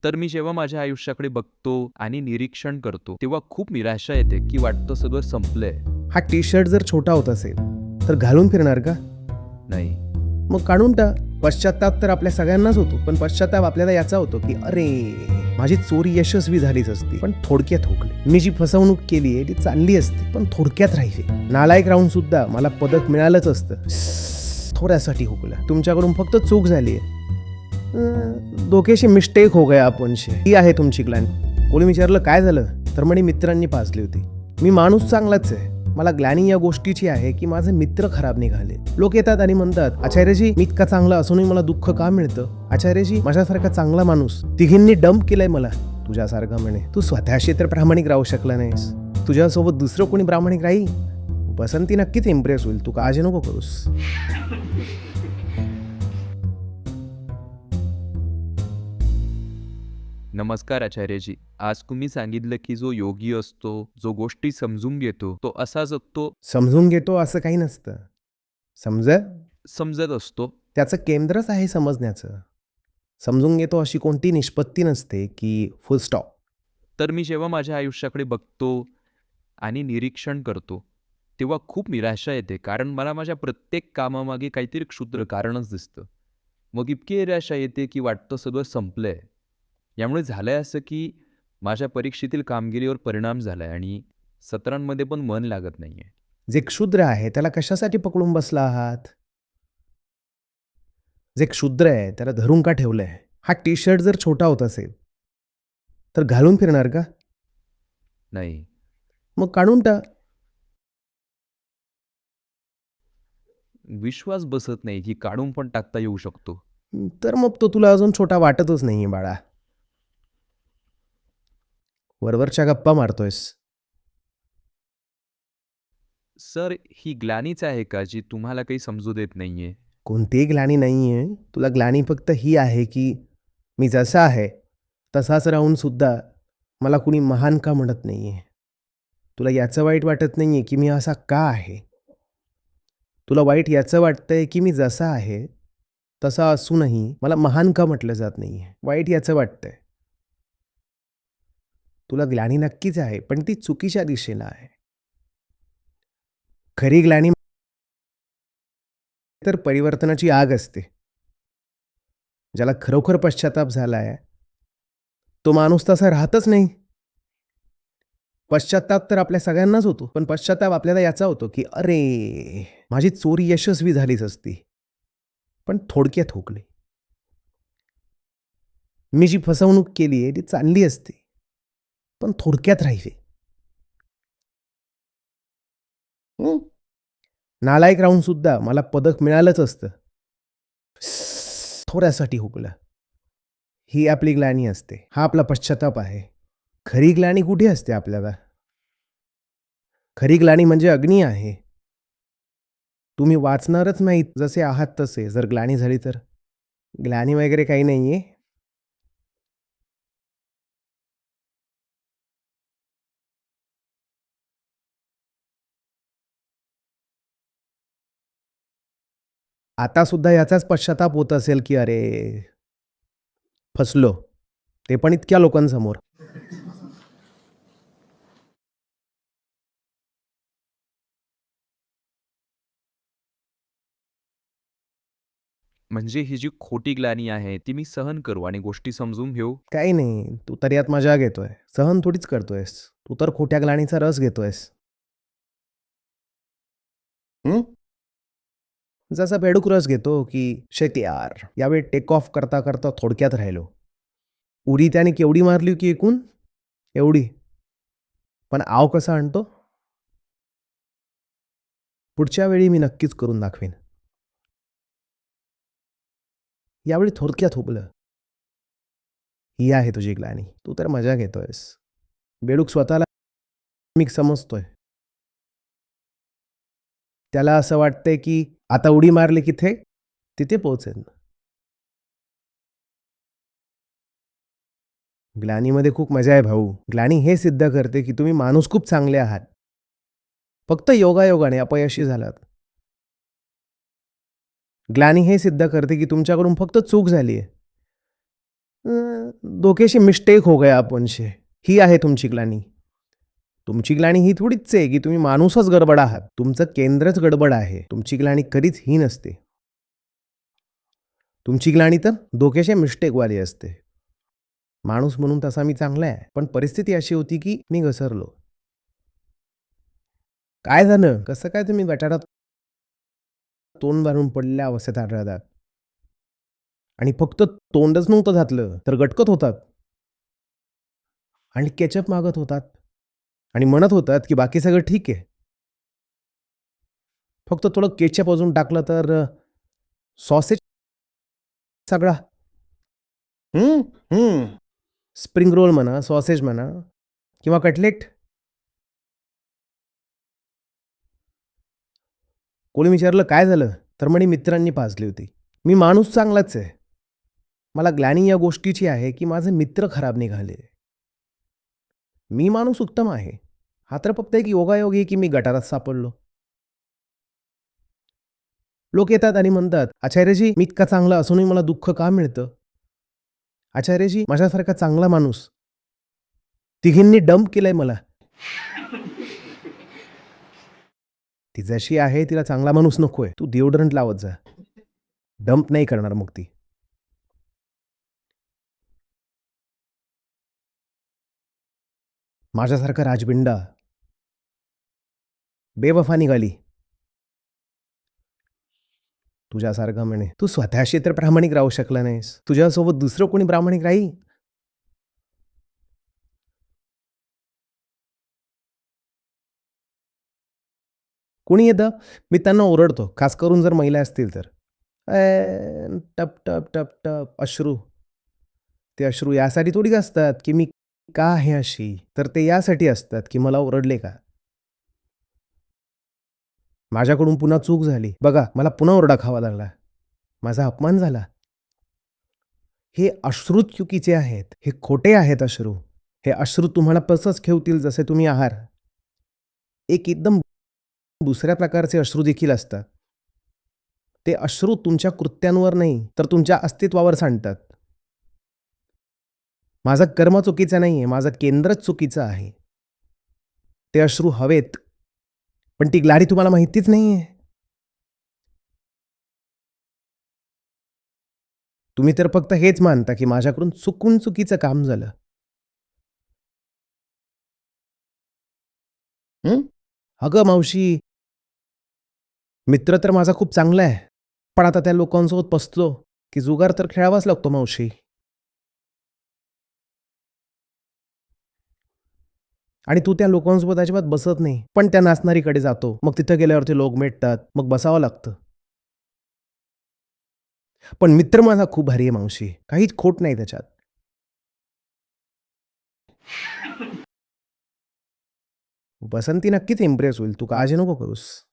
तर मी जेव्हा माझ्या आयुष्याकडे बघतो आणि निरीक्षण करतो, तेव्हा खूप निराशा येते, की वाटतं सगळं संपलंय. हा टी शर्ट जर छोटा होत असेल तर घालून फिरणार का? नाही. मग काढून टाक. पश्चाताप तर आपल्या सगळ्यांनाच होतो, पण पश्चाताप आपल्याला याचा होतो की अरे माझी चोरी यशस्वी झालीच असती पण थोडक्यात हुकली. मी जी फसवणूक केली आहे ती चालली असती पण थोडक्यात राहिली. नालायक राहून सुद्धा मला पदक मिळालंच असतं, थोड्यासाठी हुकलं. तुमच्याकडून फक्त चूक झाली आहे. धोकेशी मिस्टेक हो गया आपणशी. ही आहे तुमची ग्लानी. कोणी विचारलं काय झालं तर म्हणे मित्रांनी पाजली होती. मी माणूस चांगलाच आहे, मला ग्लानी या गोष्टीची आहे की माझे मित्र खराब निघाले. लोक येतात आणि म्हणतात आचार्यजी मी इतका चांगला असूनही मला दुःख का मिळतं? आचार्यजी माझ्यासारखा चांगला माणूस तिघींनी डंप केलंय मला. तुझ्यासारखा म्हणे तू स्वतःशी तर प्रामाणिक राहू शकला नाहीस, तुझ्यासोबत दुसरं कोणी प्रामाणिक राही बसंती नक्कीच इम्प्रेस होईल. तू काळजी नको करूस. नमस्कार आचार्यजी. आज तुम्ही सांगितलं, की जो योगी असतो, जो गोष्टी समजून घेतो, तो असा जगतो. समजून घेतो असं काही नसतं. समजत असतो. त्याचं केंद्रच आहे समजण्याचं. समजून घेतो अशी कोणती निष्पत्ती नसते की फुल स्टॉप. तर मी जेव्हा माझ्या आयुष्याकडे बघतो आणि निरीक्षण करतो, तेव्हा खूप निराशा येते, कारण मला माझ्या प्रत्येक कामामागे काहीतरी क्षुद्र कारणच दिसतं. मग इतकी निराशा येते, की वाटतं सगळं संपलंय. यामुळे झालंय असं, की माझ्या परीक्षेतील कामगिरीवर परिणाम झालाय आणि सत्रांमध्ये पण मन लागत नाहीये. जे क्षुद्र आहे त्याला कशासाठी पकडून बसला आहात? जे क्षुद्र आहे त्याला धरून का ठेवलंय? हा टी शर्ट जर छोटा होत असेल तर घालून फिरणार का? नाही. मग काढून टाक. विश्वास बसत नाही, की काढून पण टाकता येऊ शकतो. तर मग तो तुला अजून छोटा वाटतच नाहीये बाळा. वरवरच्या गप्पा मारतोयस. सर, ही ग्लानीच आहे का, जी तुम्हाला काही समजू देत नाहीये? कोणतीही ग्लानी नाहीये. तुला ग्लानी फक्त ही आहे की मी जसा आहे तसाच राहून सुद्धा मला कुणी महान का म्हणत नाहीये. तुला याचं वाईट वाटत नाहीये की मी असा का आहे? तुला वाईट याचं वाटतंय की मी जसा आहे तसा असूनही मला महान का म्हटलं जात नाहीये. वाईट याचं वाटतंय. तुला ग्लानी नक्कीच आहे पण ती चुकीच्या दिशेला आहे. खरी ग्लानी तर परिवर्तनाची आग असते. ज्याला खरोखर पश्चाताप झालाय तो माणूस तसा राहतच नाही. पश्चाताप तर आपल्या सगळ्यांनाच होतो, पण पश्चाताप आपल्याला याचा होतो की अरे माझी चोरी यशस्वी झालीच असती पण थोडक्यात हुकली. मी जी फसवणूक केली आहे ती चालली असती पण थोडक्यात राहिली. हं? नालायक राहून सुद्धा मला पदक मिळालंच असतं, थोड्यासाठी हुकलं. ही आपली ग्लानी असते, हा आपला पश्चाताप आहे. खरी ग्लानी कुठे असते आपल्याला? खरी ग्लानी म्हणजे अग्नी आहे. तुम्ही वाचणारच नाहीत जसे आहात तसे जर ग्लानी झाली तर. ग्लानी वगैरे काही नाहीये. आता सुद्धा याचाच पश्चाताप होत असेल की अरे फसलो, ते पण इतक्या लोकांसमोर. म्हणजे ही जी खोटी ग्लानी आहे, ती मी सहन करू आणि गोष्टी समजून घेऊ. काही नाही, तू तर यात मजा घेतोय. सहन थोडीच करतोयस. तू तर खोट्या ग्लानीचा रस घेतोयस. हं? जसा बेडूक रस घेतो की शेट यार यावेळी टेक ऑफ करता करता थोडक्यात राहिलो. उडी त्याने केवढी मारली की एकूण? एवढी. पण आव कसा आणतो? पुढच्या वेळी मी नक्कीच करून दाखवेन. यावेळी थोडक्यात हुकलं. ही आहे तुझी ग्लानी. तू तर मजा घेतोयस. बेडूक स्वतःला मी समजतोय. त्याला असं वाटतंय की आता उडी मारली की तिथे पोहोचेन. ग्लानीमध्ये खूप मजा आहे भाऊ. ग्लानी हे सिद्ध करते की तुम्ही माणूस खूप चांगले आहात. फक्त योगायोगाने अपयशी झालात. ग्लानी हे सिद्ध करते की तुमच्याकडून फक्त चूक झाली आहे. धोकेशी मिस्टेक हो गया आपणशे. ही आहे तुमची ग्लानी. तुमची ग्लानी ही थोडीच आहे की तुम्ही माणूसच गडबड आहात. तुमचं केंद्रच गडबड आहे. तुमची ग्लानी कधीच ही नसते. तुमची ग्लानी तर धोकेशी मिस्टेकवाली असते. माणूस म्हणून तसा मी चांगला आहे, पण परिस्थिती अशी होती की मी घसरलो. काय झालं? कसं काय तुम्ही गटारात तोंड भरून पडलेल्या अवस्थेत आढळतात? आणि फक्त तोंडच नव्हतं घातलं, तर गटकत होतात. आणि केचप मागत होतात. आणि म्हणत होतात की बाकी सगळं ठीक आहे. फक्त थोडं केचप अजून टाकलं तर सॉसेज सगळा. हं, हं. स्प्रिंग रोल म्हणा, सॉसेज म्हणा किंवा कटलेट. कोणी विचारलं काय झालं? तर म्हणे मित्रांनी पाजली होती. मी माणूस चांगलाच आहे. मला ग्लानी या गोष्टीची आहे की माझे मित्र खराब निघाले. मी माणूस उत्तम आहे. हा तर फक्त एक योगायोग आहे की मी गटारात सापडलो. लोक येतात आणि म्हणतात, आचार्यजी मी इतका चांगला असूनही मला दुःख का मिळतं? आचार्यजी माझ्यासारखा चांगला माणूस तिघींनी डंप केलंय मला. ती जशी आहे तिला चांगला माणूस नकोय. तू डिओड्रंट लावत जा. डंप नाही करणार मग ती. माझ्यासारखा राजबिंडा बेवफा निघाली. तुझ्यासारखा म्हणे. तू स्वतःशी तर प्रामाणिक राहू शकला नाहीस. तुझ्यासोबत दुसरं कोणी प्रामाणिक राहील? कोणी येतं, मी त्यांना ओरडतो. खास करून जर महिला असतील तर. टप, टप, टप, टप अश्रू. ते अश्रू यासाठी थोडी असतात की मी का आहे अशी? तर ते यासाठी असतात की मला ओरडले का? माझ्याकडून पुन्हा चूक झाली. बघा, मला पुन्हा ओरडा खावा लागला. माझा अपमान झाला. हे अश्रू चुकीचे आहेत. हे खोटे आहेत अश्रू. हे अश्रू तुम्हाला तसंच ठेवतील जसे तुम्ही आहात. एक एकदम दुसऱ्या प्रकारचे अश्रू देखील असतात. ते अश्रू तुमच्या कृत्यांवर नाही, तर तुमच्या अस्तित्वावर सांडतात. माझं कर्म चुकीचं नाहीये, माझं केंद्रच चुकीचं आहे. ते अश्रू हवेत, पण ती ग्लानी तुम्हाला माहितीच नाहीये. तुम्ही तर फक्त हेच मानता की माझ्याकडून चुकून चुकीचं काम झालं. हं? अगं मावशी, मित्र तर माझा खूप चांगला आहे. पण आता त्या लोकांसोबत बसलो की जुगार तर खेळावाच लागतो मावशी. आणि तू त्या लोकांसोबत अजिबात बसत नाही. पण त्या नाचणारीकडे जातो. मग तिथं गेल्यावर ते लोक भेटतात. मग बसावं लागतं. पण मित्र माझा खूप भारी आहे मावशी. काहीच खोट नाही त्याच्यात. बसंती नक्कीच इम्प्रेस होईल. तू काळजी नको करूस.